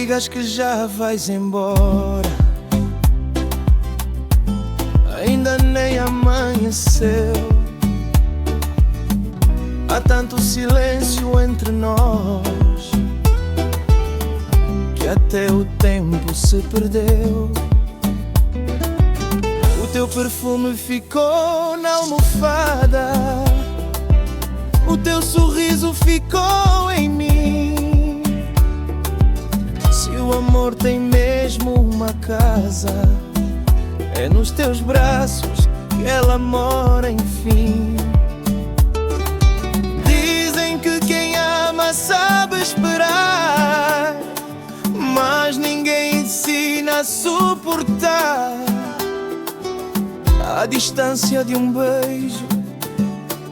digas que já vais embora, ainda nem amanheceu. Há tanto silêncio entre nós que até o tempo se perdeu. O teu perfume ficou na almofada, o teu sorriso ficou em mim. Se o amor tem mesmo uma casa, é nos teus braços que ela mora, enfim. Dizem que quem ama sabe esperar, mas ninguém ensina a suportar a distância de um beijo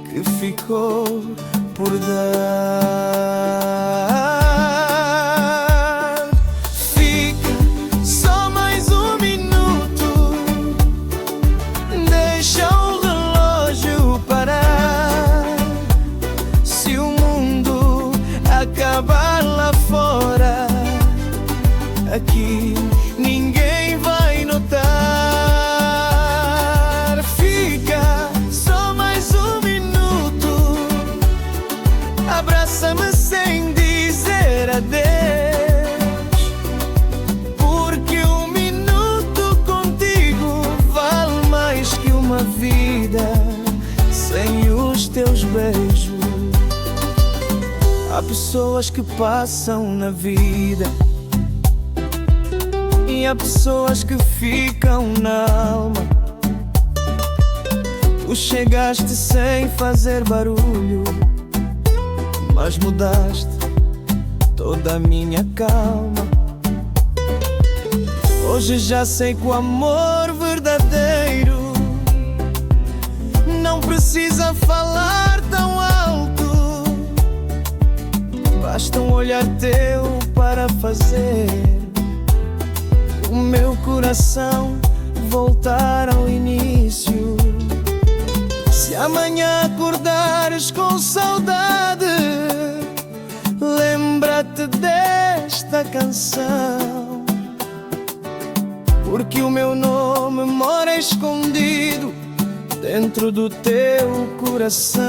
que ficou por dar. Fica só mais um minuto, deixa o relógio parar. Se o mundo acabar lá fora, aqui ninguém vai notar. Abraça-me sem dizer adeus, porque um minuto contigo vale mais que uma vida sem os teus beijos. Há pessoas que passam na vida e há pessoas que ficam na alma. Tu chegaste sem fazer barulho, mas mudaste toda a minha calma. Hoje já sei que o amor verdadeiro não precisa falar tão alto, basta um olhar teu para fazer o meu coração voltar ao início. Se amanhã acordares com saudade, lembra-te desta canção, porque o meu nome mora escondido dentro do teu coração.